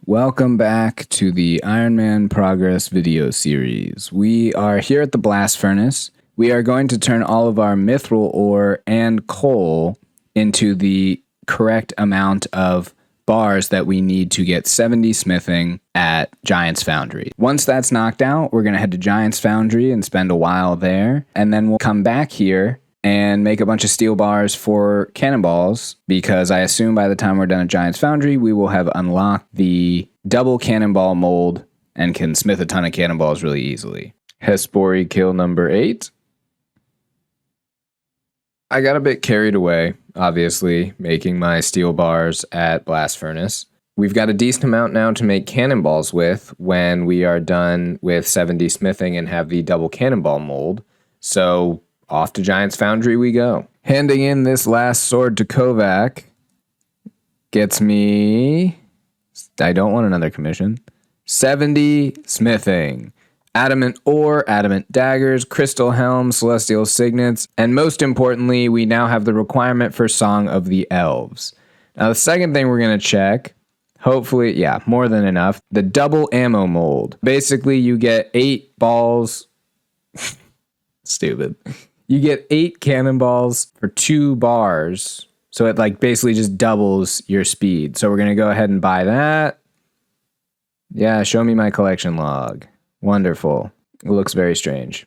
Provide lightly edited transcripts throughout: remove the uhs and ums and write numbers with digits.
Welcome back to the Ironman Progress video series. We are here at the blast furnace. We are going to turn all of our mithril ore and coal into the correct amount of bars that we need to get 70 smithing at Giant's Foundry. Once that's knocked out, we're going to head to Giant's Foundry and spend a while there, and then we'll come back here and make a bunch of steel bars for cannonballs, because I assume by the time we're done at Giant's Foundry, we will have unlocked the double cannonball mold and can smith a ton of cannonballs really easily. Hespori kill number 8. I got a bit carried away, obviously, making my steel bars at Blast Furnace. We've got a decent amount now to make cannonballs with when we are done with 70 smithing and have the double cannonball mold. So off to Giant's Foundry we go. Handing in this last sword to Kovac gets me... I don't want another commission. 70 smithing. Adamant ore, adamant daggers, crystal helms, celestial signets, and most importantly, we now have the requirement for Song of the Elves. Now the second thing we're going to check, hopefully, yeah, more than enough, the double ammo mold. Basically, you get 8 balls... Stupid. You get 8 cannonballs for 2 bars. So it like basically just doubles your speed. So we're going to go ahead and buy that. Yeah, show me my collection log. Wonderful. It looks very strange.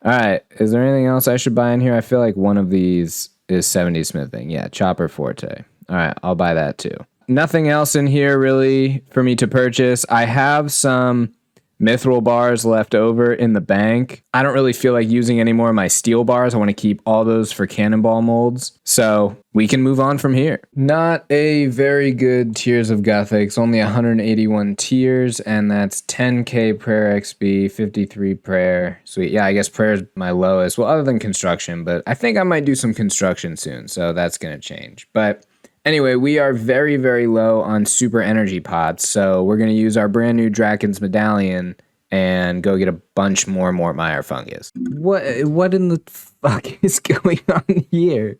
All right. Is there anything else I should buy in here? I feel like one of these is 70 smithing. Yeah, Chopper Forte. All right. I'll buy that too. Nothing else in here really for me to purchase. I have some mithril bars left over in the bank. I don't really feel like using any more of my steel bars. I want to keep all those for cannonball molds. So we can move on from here. Not a very good Tears of Gothics, only 181 tears, and that's 10k prayer XP, 53 prayer. Sweet. Yeah, I guess prayer is my lowest. Well, other than construction, but I think I might do some construction soon, so that's going to change. But anyway, we are very, very low on super energy pots, so we're going to use our brand new Draken's Medallion and go get a bunch more Mortmeyer fungus. What in the fuck is going on here?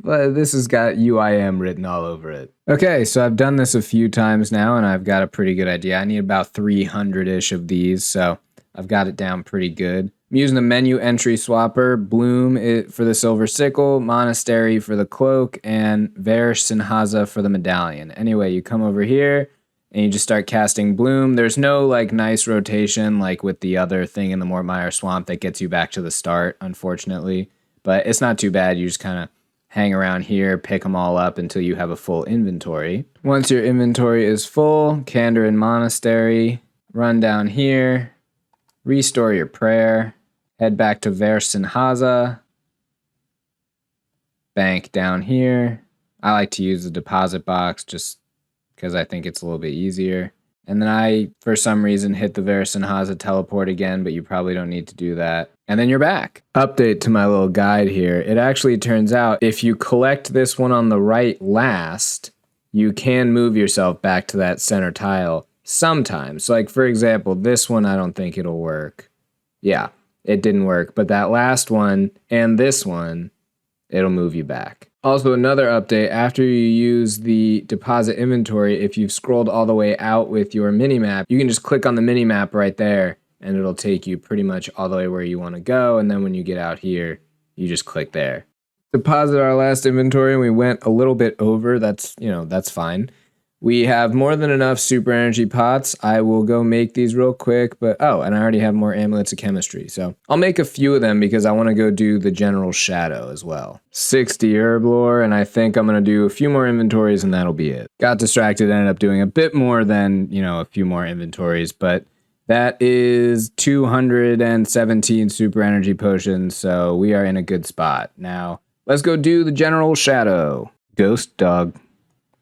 Well, this has got UIM written all over it. Okay, so I've done this a few times now, and I've got a pretty good idea. I need about 300-ish of these, so I've got it down pretty good. I'm using the menu entry swapper, Bloom for the silver sickle, Monastery for the cloak, and Ver Sinhaza for the medallion. Anyway, you come over here and you just start casting Bloom. There's no like nice rotation like with the other thing in the Mortmeyer swamp that gets you back to the start, unfortunately. But it's not too bad. You just kind of hang around here, pick them all up until you have a full inventory. Once your inventory is full, Candor and Monastery, run down here, restore your prayer. Head back to Ver Sinhaza. Bank down here. I like to use the deposit box just because I think it's a little bit easier. And then I, for some reason, hit the Ver Sinhaza teleport again, but you probably don't need to do that. And then you're back. Update to my little guide here. It actually turns out if you collect this one on the right last, you can move yourself back to that center tile sometimes. So like, for example, this one, I don't think it'll work. Yeah. It didn't work, but that last one and this one, it'll move you back. Also, another update, after you use the deposit inventory, if you've scrolled all the way out with your minimap, you can just click on the minimap right there, and it'll take you pretty much all the way where you want to go, and then when you get out here, you just click there. Deposit our last inventory, and we went a little bit over. That's fine. We have more than enough super energy pots. I will go make these real quick, but oh, and I already have more amulets of chemistry. So I'll make a few of them because I want to go do the general shadow as well. 60 herb lore, and I think I'm going to do a few more inventories and that'll be it. Got distracted, ended up doing a bit more than, a few more inventories, but that is 217 super energy potions, so we are in a good spot. Now, let's go do the general shadow. Ghost dog.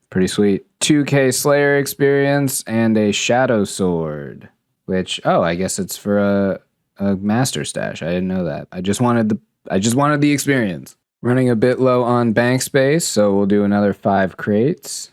Pretty sweet. 2k Slayer experience and a Shadow Sword, which, oh, I guess it's for a Master Stash. I didn't know that. I just wanted the experience. Running a bit low on bank space, so we'll do another 5 crates.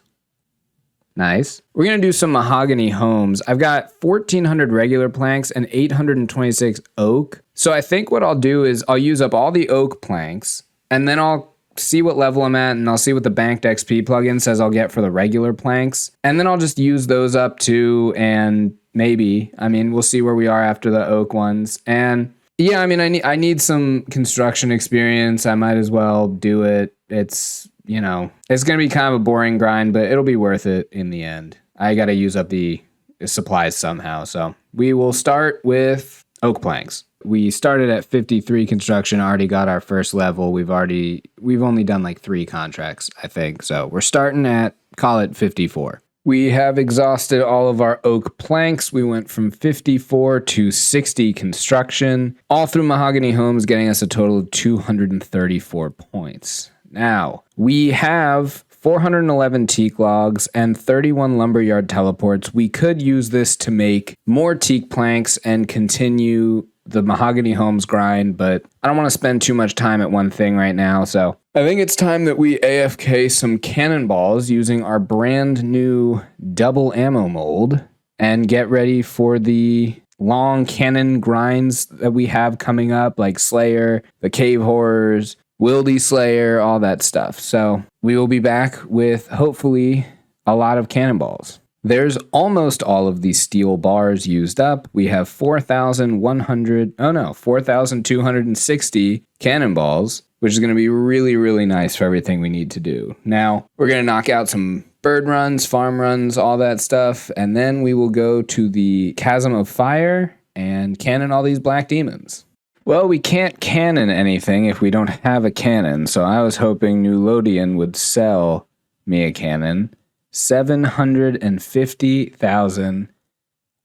Nice. We're going to do some mahogany homes. I've got 1,400 regular planks and 826 oak. So I think what I'll do is I'll use up all the oak planks, and then I'll see what level I'm at, and I'll see what the banked XP plugin says I'll get for the regular planks. And then I'll just use those up too, and maybe, we'll see where we are after the oak ones. And yeah, I need some construction experience. I might as well do it. It's going to be kind of a boring grind, but it'll be worth it in the end. I got to use up the supplies somehow. So we will start with oak planks. We started at 53 construction, already got our first level. We've only done like 3 contracts, I think. So we're starting at, call it 54. We have exhausted all of our oak planks. We went from 54 to 60 construction, all through Mahogany Homes, getting us a total of 234 points. Now, we have 411 teak logs and 31 lumberyard teleports. We could use this to make more teak planks and continue the Mahogany Homes grind, but I don't want to spend too much time at one thing right now, so I think it's time that we AFK some cannonballs using our brand new double ammo mold and get ready for the long cannon grinds that we have coming up, like Slayer, the Cave Horrors, Wildy Slayer, all that stuff. So we will be back with hopefully a lot of cannonballs. There's almost all of these steel bars used up. We have 4,260 cannonballs, which is going to be really, really nice for everything we need to do. Now, we're going to knock out some bird runs, farm runs, all that stuff, and then we will go to the Chasm of Fire and cannon all these black demons. Well, we can't cannon anything if we don't have a cannon, so I was hoping New Lothian would sell me a cannon. 750,000.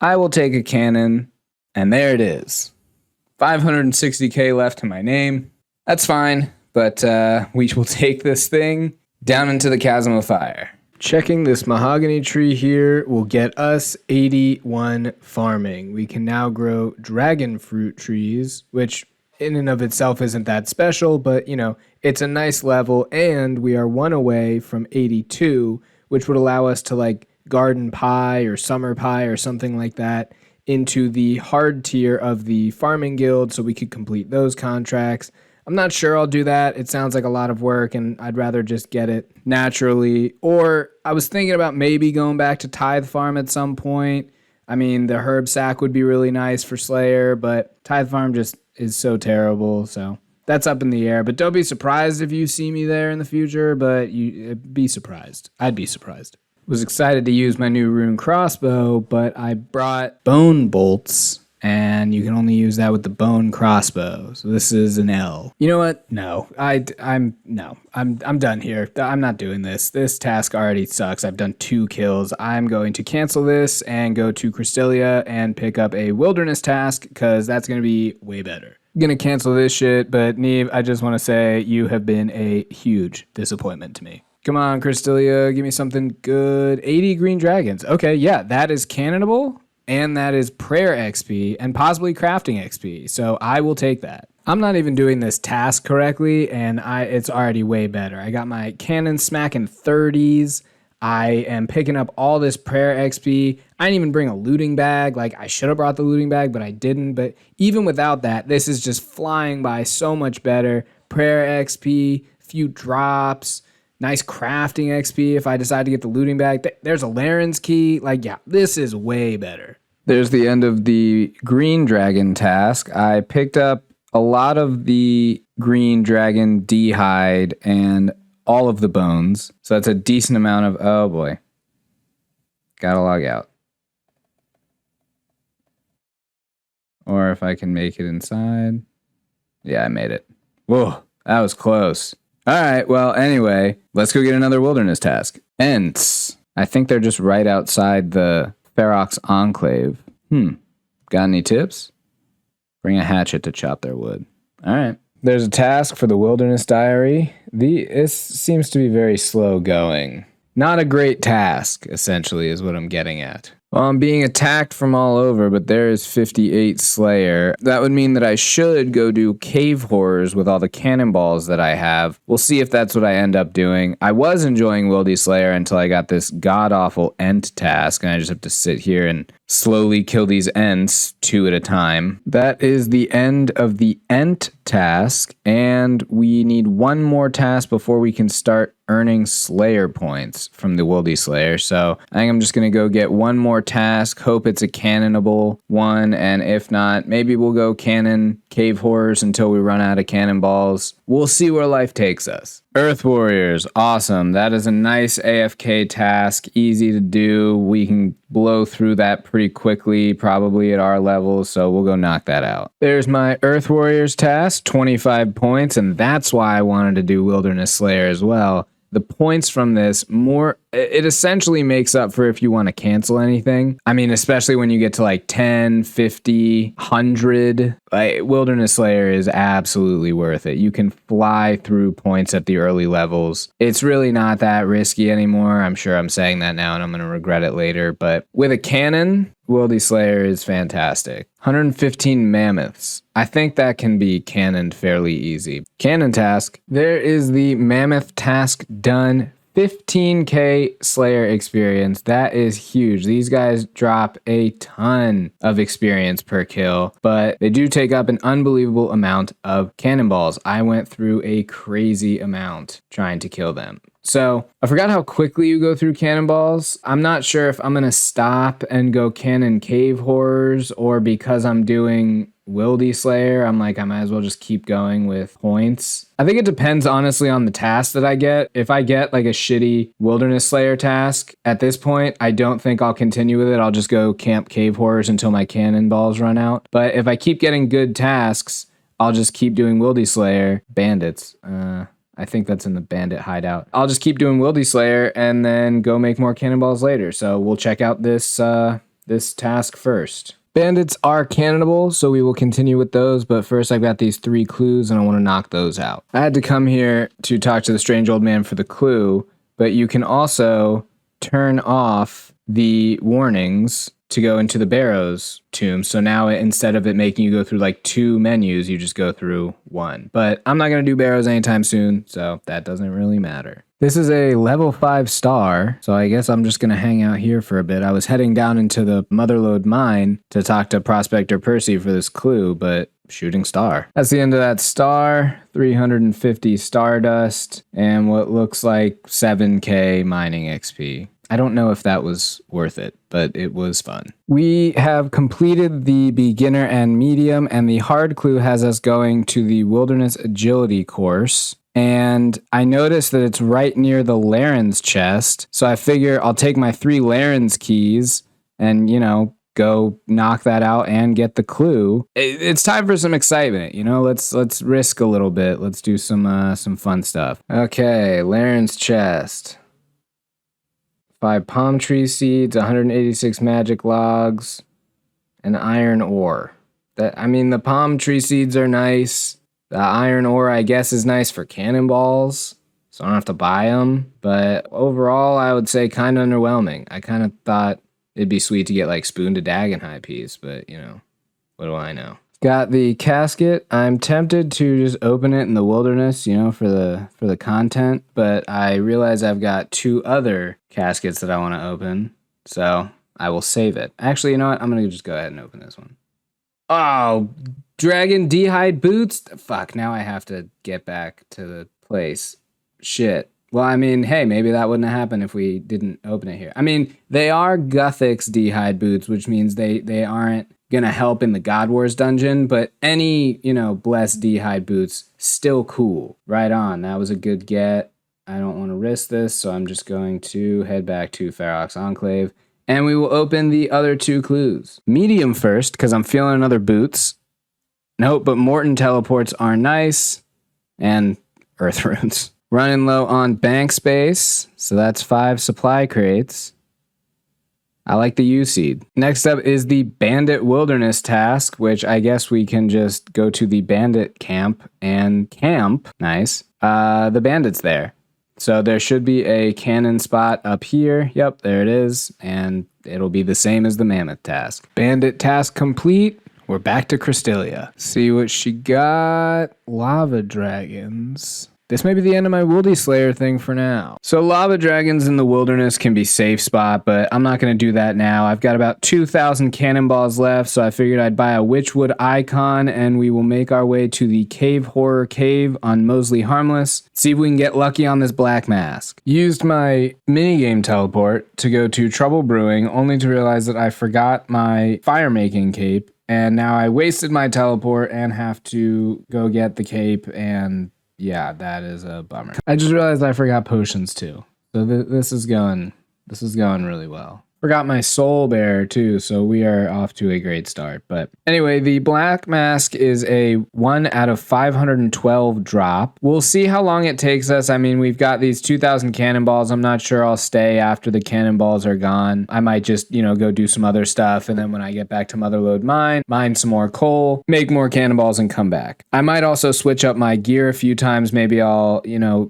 I will take a cannon, and there it is. 560k left to my name. That's fine, but we will take this thing down into the Chasm of Fire. Checking this mahogany tree here will get us 81 farming. We can now grow dragon fruit trees, which in and of itself isn't that special, but it's a nice level, and we are 1 away from 82, which would allow us to like garden pie or summer pie or something like that into the hard tier of the farming guild so we could complete those contracts. I'm not sure I'll do that. It sounds like a lot of work, and I'd rather just get it naturally. Or I was thinking about maybe going back to Tithe Farm at some point. The herb sack would be really nice for Slayer, but Tithe Farm just is so terrible, so that's up in the air. But don't be surprised if you see me there in the future, but be surprised. I'd be surprised. Was excited to use my new rune crossbow, but I brought bone bolts, and you can only use that with the bone crossbow. So this is an L. You know what? No. I'm done here. I'm not doing this. This task already sucks. I've done 2 kills. I'm going to cancel this and go to Cristelia and pick up a wilderness task, because that's going to be way better. I'm going to cancel this shit, but Neve, I just want to say you have been a huge disappointment to me. Come on, Cristelia, give me something good. 80 green dragons. Okay, yeah, that is cannonable. And that is prayer XP and possibly crafting XP. So I will take that. I'm not even doing this task correctly, and it's already way better. I got my cannon smacking 30s. I am picking up all this prayer XP. I didn't even bring a looting bag. Like, I should have brought the looting bag, but I didn't. But even without that, this is just flying by so much better. Prayer XP, few drops, nice crafting XP if I decide to get the looting bag. There's a Laren's key. Like, yeah, this is way better. There's the end of the green dragon task. I picked up a lot of the green dragon D-hide and all of the bones. So that's a decent amount of... Oh, boy. Gotta log out. Or if I can make it inside. Yeah, I made it. Whoa, that was close. All right, well, anyway, let's go get another wilderness task. Ents. I think they're just right outside the Ferox Enclave. Got any tips? Bring a hatchet to chop their wood. All right. There's a task for the Wilderness Diary. This seems to be very slow going. Not a great task, essentially, is what I'm getting at. Well, I'm being attacked from all over, but there is 58 Slayer. That would mean that I should go do Cave Horrors with all the cannonballs that I have. We'll see if that's what I end up doing. I was enjoying Wildy Slayer until I got this god-awful Ent task, and I just have to sit here and slowly kill these Ents 2 at a time. That is the end of the Ent task, and we need one more task before we can start earning Slayer points from the Wildy Slayer. So I think I'm just going to go get one more task, hope it's a cannonable one, and if not, maybe we'll go cannon cave horrors until we run out of cannonballs. We'll see where life takes us. Earth Warriors, awesome. That is a nice AFK task, easy to do. We can blow through that pretty quickly, probably at our level, so we'll go knock that out. There's my Earth Warriors task, 25 points, and that's why I wanted to do Wilderness Slayer as well. The points from this it essentially makes up for if you want to cancel anything. I mean, especially when you get to like 10, 50, 100, like Wilderness Slayer is absolutely worth it. You can fly through points at the early levels. It's really not that risky anymore. I'm sure I'm saying that now and I'm going to regret it later, but with a cannon, Wildy Slayer is fantastic. 115 mammoths. I think that can be cannoned fairly easy. Cannon task. There is the mammoth task done. 15k Slayer experience. That is huge. These guys drop a ton of experience per kill, but they do take up an unbelievable amount of cannonballs. I went through a crazy amount trying to kill them. So I forgot how quickly you go through cannonballs. I'm not sure if I'm going to stop and go cannon cave horrors, or because I'm doing Wildy Slayer, I'm like, I might as well just keep going with points. I think it depends honestly on the task that I get. If I get like a shitty Wilderness Slayer task, at this point, I don't think I'll continue with it. I'll just go camp cave horrors until my cannonballs run out. But if I keep getting good tasks, I'll just keep doing Wildy Slayer. Bandits. I think that's in the bandit hideout. I'll just keep doing Wildy Slayer and then go make more cannonballs later. So we'll check out this task first. Bandits are cannonable, so we will continue with those, but first I've got these 3 clues and I want to knock those out. I had to come here to talk to the strange old man for the clue, but you can also turn off the warnings to go into the Barrows tomb. So now instead of it making you go through like 2 menus, you just go through 1. But I'm not going to do Barrows anytime soon, so that doesn't really matter. This is a level 5 star, so I guess I'm just going to hang out here for a bit. I was heading down into the Motherlode mine to talk to Prospector Percy for this clue, but shooting star. That's the end of that star. 350 stardust and what looks like 7k mining XP. I don't know if that was worth it, but it was fun. We have completed the beginner and medium, and the hard clue has us going to the wilderness agility course. And I noticed that it's right near the Laren's chest. So I figure I'll take my 3 Laren's keys and, go knock that out and get the clue. It's time for some excitement, let's risk a little bit. Let's do some fun stuff. Okay, Laren's chest. 5 palm tree seeds, 186 magic logs, and iron ore. The palm tree seeds are nice. The iron ore, I guess, is nice for cannonballs, so I don't have to buy them. But overall, I would say kind of underwhelming. I kind of thought it'd be sweet to get like spoon to Dagenhai piece, but what do I know? Got the casket. I'm tempted to just open it in the wilderness, for the content, but I realize I've got 2 other caskets that I want to open, so I will save it. Actually, you know what? I'm going to just go ahead and open this one. Oh, Dragon D'hide boots? Fuck, now I have to get back to the place. Shit. Well, hey, maybe that wouldn't have happened if we didn't open it here. They are Guthix D'hide boots, which means they aren't gonna help in the God Wars dungeon, but any, blessed D'hide boots, still cool. Right on, that was a good get. I don't want to risk this, so I'm just going to head back to Ferox Enclave, and we will open the other 2 clues. Medium first, because I'm feeling another boots. Nope, but Morton teleports are nice, and Earth Runes. Running low on bank space, so that's 5 supply crates. I like the U-Seed. Next up is the Bandit Wilderness task, which I guess we can just go to the Bandit camp and camp. Nice. The bandits there. So there should be a cannon spot up here. Yep, there it is. And it'll be the same as the Mammoth task. Bandit task complete. We're back to Krystalia. See what she got. Lava dragons. this may be the end of my Wildy Slayer thing for now. So lava dragons in the wilderness can be safe spot, but I'm not going to do that now. I've got about 2,000 cannonballs left, so I figured I'd buy a Witchwood icon, and we will make our way to the Cave Horror Cave on Mosley Harmless. See if we can get lucky on this black mask. Used my minigame teleport to go to Trouble Brewing, only to realize that I forgot my fire making cape, and now I wasted my teleport and have to go get the cape, and yeah, that is a bummer. I just realized I forgot potions too. So this is going really well. Forgot my soul bear too, so we are off to a great start. But anyway, the black mask is a 1 out of 512 drop. We'll see how long it takes us. I mean, we've got these 2,000 cannonballs. I'm not sure I'll stay after the cannonballs are gone. I might just, go do some other stuff. And then when I get back to Motherlode mine some more coal, make more cannonballs and come back. I might also switch up my gear a few times. Maybe I'll,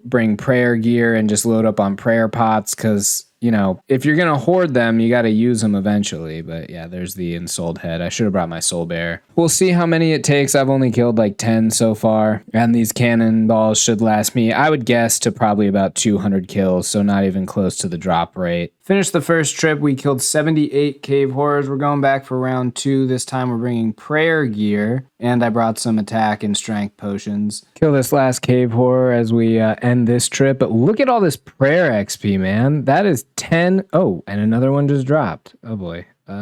bring prayer gear and just load up on prayer pots because if you're going to hoard them, you got to use them eventually. But yeah, there's the ensouled head. I should have brought my soul bear. We'll see how many it takes. I've only killed like 10 so far. And these cannonballs should last me, I would guess, to probably about 200 kills. So not even close to the drop rate. Finished the first trip. We killed 78 cave horrors. We're going back for round 2. This time we're bringing prayer gear. And I brought some attack and strength potions. Kill this last cave horror as we end this trip. But look at all this prayer XP, man. That is 10. Oh, and another one just dropped. Oh, boy. What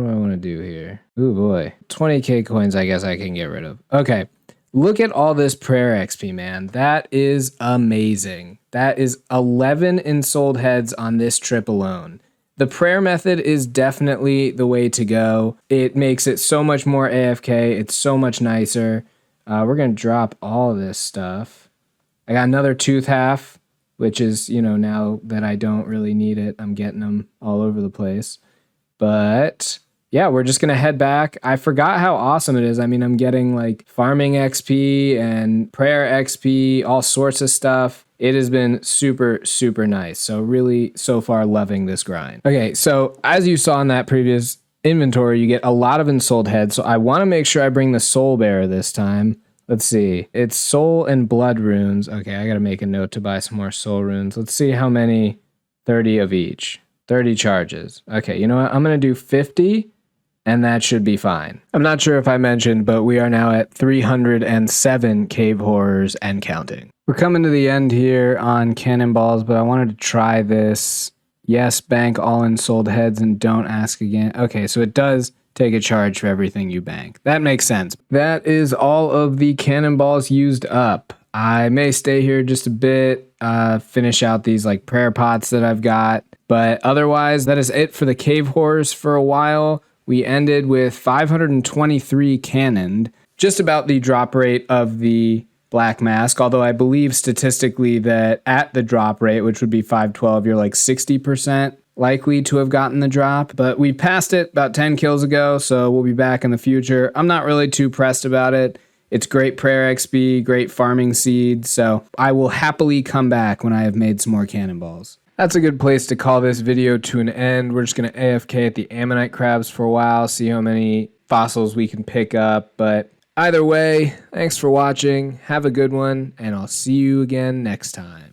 do I want to do here? Oh, boy. 20k coins I guess I can get rid of. Okay. Look at all this prayer XP, man. That is amazing. That is 11 ensouled heads on this trip alone. The prayer method is definitely the way to go. It makes it so much more AFK. It's so much nicer. We're going to drop all of this stuff. I got another tooth half, which is, now that I don't really need it, I'm getting them all over the place. But yeah, we're just going to head back. I forgot how awesome it is. I mean, I'm getting like farming XP and prayer XP, all sorts of stuff. It has been super, super nice. So really, so far, loving this grind. Okay, so as you saw in that previous inventory, you get a lot of ensouled heads. So I want to make sure I bring the soul bearer this time. Let's see. It's soul and blood runes. Okay, I got to make a note to buy some more soul runes. Let's see how many. 30 of each. 30 charges. Okay, you know what? I'm going to do 50. And that should be fine. I'm not sure if I mentioned, but we are now at 307 cave horrors and counting. We're coming to the end here on cannonballs, but I wanted to try this. Yes, bank all ensouled heads and don't ask again. Okay, so it does take a charge for everything you bank. That makes sense. That is all of the cannonballs used up. I may stay here just a bit, finish out these like prayer pots that I've got. But otherwise, that is it for the cave horrors for a while. We ended with 523 cannoned, just about the drop rate of the black mask, although I believe statistically that at the drop rate, which would be 512, you're like 60% likely to have gotten the drop. But we passed it about 10 kills ago, so we'll be back in the future. I'm not really too pressed about it. It's great prayer XP, great farming seed, so I will happily come back when I have made some more cannonballs. That's a good place to call this video to an end. We're just going to AFK at the ammonite crabs for a while, see how many fossils we can pick up. But either way, thanks for watching, have a good one, and I'll see you again next time.